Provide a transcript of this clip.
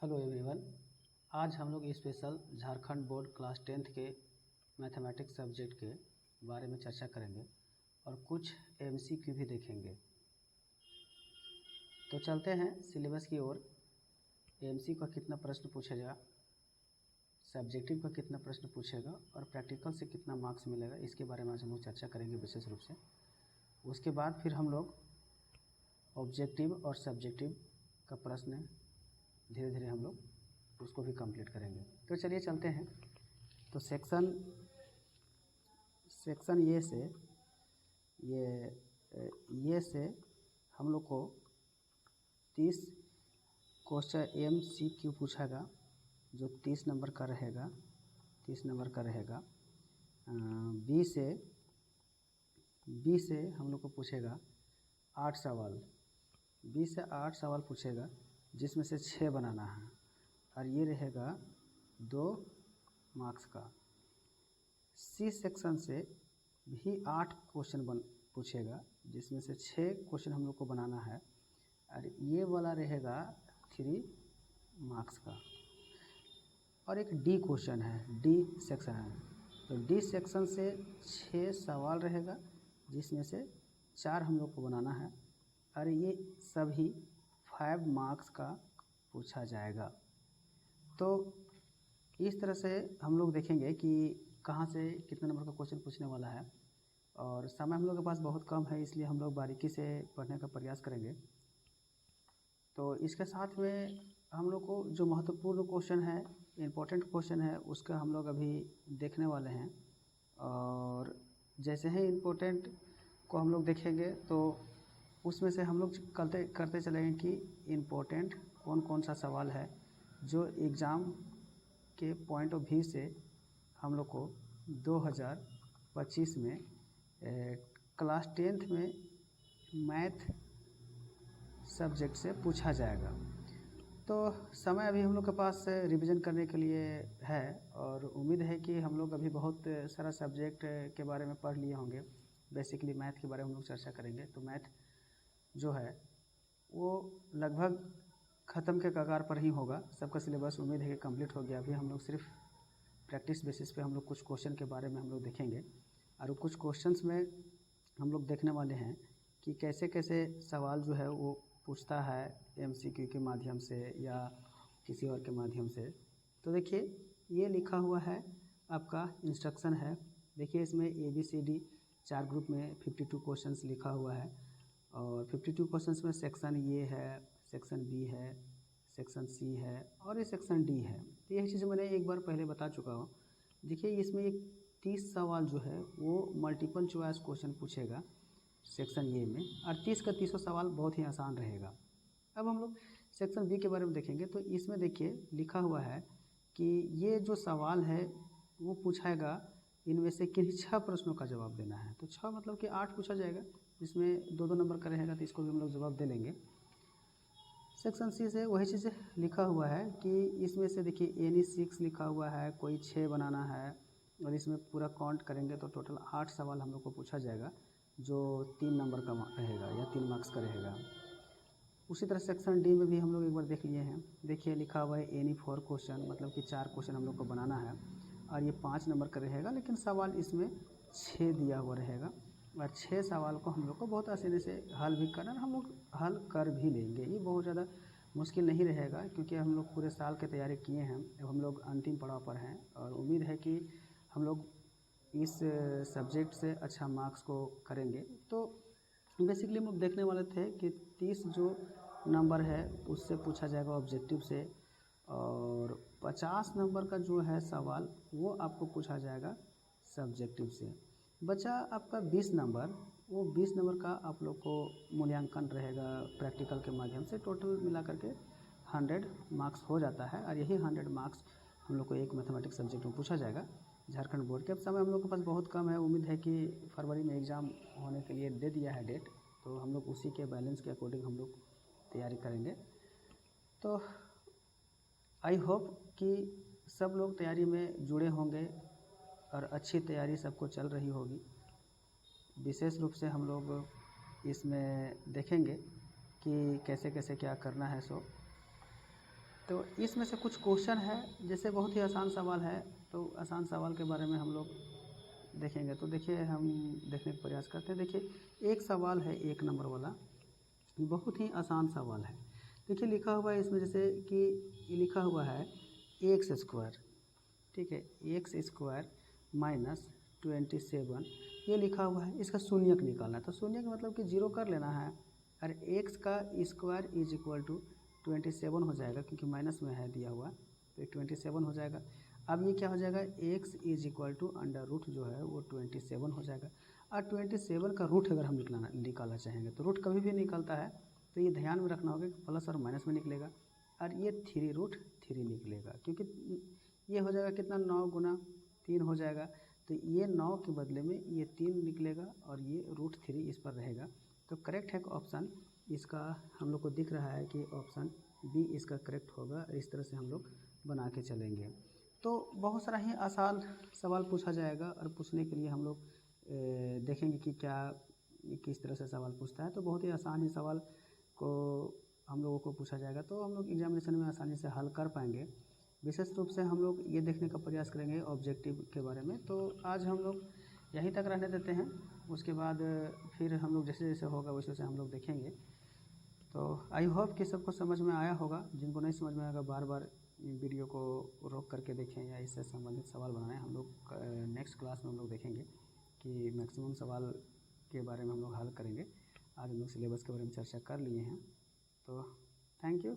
Hello everyone. आज हम लोग special Jharkhand board class 10th के मैथमेटिक्स सब्जेक्ट के बारे में चर्चा करेंगे और कुछ एमसीक्यू भी देखेंगे। तो चलते हैं सिलेबस की ओर। एमसीक्यू का कितना प्रश्न पूछेगा, सब्जेक्टिव का कितना प्रश्न पूछेगा और प्रैक्टिकल से कितना मार्क्स मिलेगा, इसके बारे में आज हम लोग चर्चा करेंगे विशेष रूप से। उसके बाद फिर हम लोग ऑब्जेक्टिव और सब्जेक्टिव का प्रश्न धीरे धीरे हम लोग उसको भी कंप्लीट करेंगे। तो चलिए चलते हैं। तो सेक्शन ये से हम लोग को 30 क्वेश्चन एमसीक्यू पूछेगा, जो 30 नंबर का रहेगा। बी से हम लोग को पूछेगा 8 सवाल। बी से 8 सवाल पूछेगा, जिसमें से 6 बनाना है और ये रहेगा 2 मार्क्स का। सी सेक्शन से भी 8 क्वेश्चन पूछेगा, जिसमें से 6 क्वेश्चन हम लोग को बनाना है और ये वाला रहेगा 3 मार्क्स का। और एक डी क्वेश्चन है, डी सेक्शन है। तो डी सेक्शन से 6 सवाल रहेगा, जिसमें से 4 हम लोग को बनाना है और ये सभी 5 मार्क्स का पूछा जाएगा। तो इस तरह से हम लोग देखेंगे कि कहाँ से कितने नंबर का क्वेश्चन पूछने वाला है। और समय हम लोग के पास बहुत कम है, इसलिए हम लोग बारीकी से पढ़ने का प्रयास करेंगे। तो इसके साथ में हम लोग को जो महत्वपूर्ण क्वेश्चन है, इम्पोर्टेंट क्वेश्चन है, उसका हम लोग अभी देखने वाले हैं। और जैसे ही इम्पोर्टेंट को हम लोग देखेंगे तो उसमें से हम लोग करते चलेंगे कि इम्पोर्टेंट कौन कौन सा सवाल है जो एग्ज़ाम के पॉइंट ऑफ व्यू से हम लोग को 2025 में क्लास 10th में मैथ सब्जेक्ट से पूछा जाएगा। तो समय अभी हम लोग के पास रिवीजन करने के लिए है और उम्मीद है कि हम लोग अभी बहुत सारा सब्जेक्ट के बारे में पढ़ लिए होंगे। बेसिकली मैथ के बारे में हम लोग चर्चा करेंगे। तो मैथ जो है वो लगभग ख़त्म के कगार पर ही होगा। सबका सिलेबस उम्मीद है कि कंप्लीट हो गया। अभी हम लोग सिर्फ प्रैक्टिस बेसिस पे हम लोग कुछ क्वेश्चन के बारे में हम लोग देखेंगे और कुछ क्वेश्चंस में हम लोग देखने वाले हैं कि कैसे कैसे सवाल जो है वो पूछता है एमसीक्यू के माध्यम से या किसी और के माध्यम से। तो देखिए ये लिखा हुआ है, आपका इंस्ट्रक्शन है। देखिए इसमें ABCD 4 ग्रुप में 52 क्वेश्चंस लिखा हुआ है और 52 क्वेश्चंस में सेक्शन ए है, सेक्शन बी है, सेक्शन सी है और ये सेक्शन डी है। तो यही चीज़ मैंने एक बार पहले बता चुका हूँ। देखिए इसमें एक 30 सवाल जो है वो मल्टीपल चॉइस क्वेश्चन पूछेगा सेक्शन ए में और 30 का 30 सवाल बहुत ही आसान रहेगा। अब हम लोग सेक्शन बी के बारे में देखेंगे। तो इसमें देखिए लिखा हुआ है कि ये जो सवाल है वो पूछाएगा, इनमें से किन्हीं 6 प्रश्नों का जवाब देना है। तो 6 मतलब कि 8 पूछा जाएगा, जिसमें 2-2 नंबर का रहेगा, तो इसको भी हम लोग जवाब दे लेंगे। सेक्शन सी से वही चीज़ लिखा हुआ है कि इसमें से देखिए एनी 6 लिखा हुआ है, कोई 6 बनाना है और इसमें पूरा काउंट करेंगे तो टोटल 8 सवाल हम लोग को पूछा जाएगा, जो 3 नंबर का रहेगा या 3 मार्क्स का रहेगा। उसी तरह सेक्शन डी में भी हम लोग एक बार देख लिए हैं। देखिए लिखा हुआ है एनी 4 क्वेश्चन, मतलब कि 4 क्वेश्चन हम लोग को बनाना है और ये 5 नंबर का रहेगा, लेकिन सवाल इसमें 6 दिया हुआ रहेगा और 6 सवाल को हम लोग को बहुत आसानी से हल भी करना, हम लोग हल कर भी लेंगे। ये बहुत ज़्यादा मुश्किल नहीं रहेगा क्योंकि हम लोग पूरे साल की तैयारी किए हैं। अब हम लोग अंतिम पड़ाव पर हैं और उम्मीद है कि हम लोग इस सब्जेक्ट से अच्छा मार्क्स को करेंगे। तो बेसिकली हम लोग देखने वाले थे कि 30 जो नंबर है उससे पूछा जाएगा ऑब्जेक्टिव से और 50 नंबर का जो है सवाल वो आपको पूछा जाएगा सब्जेक्टिव से। बचा आपका 20 नंबर, वो 20 नंबर का आप लोग को मूल्यांकन रहेगा प्रैक्टिकल के माध्यम से। टोटल मिला करके 100 मार्क्स हो जाता है और यही 100 मार्क्स हम लोग को एक मैथमेटिक्स सब्जेक्ट में पूछा जाएगा झारखंड बोर्ड के। अब समय हम लोग के पास बहुत कम है। उम्मीद है कि फरवरी में एग्ज़ाम होने के लिए दे दिया है डेट, तो हम लोग उसी के बैलेंस के अकॉर्डिंग हम लोग तैयारी करेंगे। तो आई होप कि सब लोग तैयारी में जुड़े होंगे और अच्छी तैयारी सबको चल रही होगी। विशेष रूप से हम लोग इसमें देखेंगे कि कैसे कैसे क्या करना है। सो तो इसमें से कुछ क्वेश्चन है, जैसे बहुत ही आसान सवाल है, तो आसान सवाल के बारे में हम लोग देखेंगे। तो देखिए हम देखने का प्रयास करते हैं। देखिए एक सवाल है 1 नंबर वाला, बहुत ही आसान सवाल है। देखिए लिखा हुआ है इसमें, जैसे कि लिखा हुआ है एक्स स्क्वायर, ठीक है, एक्स स्क्वायर माइनस 27 ये लिखा हुआ है। इसका शून्यक निकालना है, तो शून्यक मतलब कि जीरो कर लेना है। और एक्स का स्क्वायर इज इक्वल टू 27 हो जाएगा, क्योंकि माइनस में है दिया हुआ, तो 27 हो जाएगा। अब ये क्या हो जाएगा, X is equal to under root जो है वो 27 हो जाएगा। और 27 का रूट अगर हम निकालना चाहेंगे तो रूट कभी भी निकलता है, तो ये ध्यान में रखना होगा कि प्लस और माइनस में निकलेगा। और ये 3√3 निकलेगा, क्योंकि ये हो जाएगा कितना, 9 गुना 3 हो जाएगा। तो ये 9 के बदले में ये 3 निकलेगा और ये √3 इस पर रहेगा। तो करेक्ट है ऑप्शन इसका, हम लोग को दिख रहा है कि ऑप्शन बी इसका करेक्ट होगा। इस तरह से हम लोग बना के चलेंगे। तो बहुत सारा ही आसान सवाल पूछा जाएगा, और पूछने के लिए हम लोग देखेंगे कि क्या किस तरह से सवाल पूछता है। तो बहुत ही आसान ही सवाल को हम लोगों को पूछा जाएगा, तो हम लोग एग्जामिनेशन में आसानी से हल कर पाएंगे। विशेष रूप से हम लोग ये देखने का प्रयास करेंगे ऑब्जेक्टिव के बारे में। तो आज हम लोग यहीं तक रहने देते हैं, उसके बाद फिर हम लोग जैसे जैसे होगा वैसे वैसे हम लोग देखेंगे। तो आई होप कि सबको समझ में आया होगा। जिनको नहीं समझ में आएगा बार बार वीडियो को रोक करके देखें, या इससे संबंधित सवाल बनाएं। हम लोग नेक्स्ट क्लास में हम लोग देखेंगे कि मैक्सिमम सवाल के बारे में हम लोग हल करेंगे। आज हम लोग सिलेबस के बारे में चर्चा कर लिए हैं। तो थैंक यू।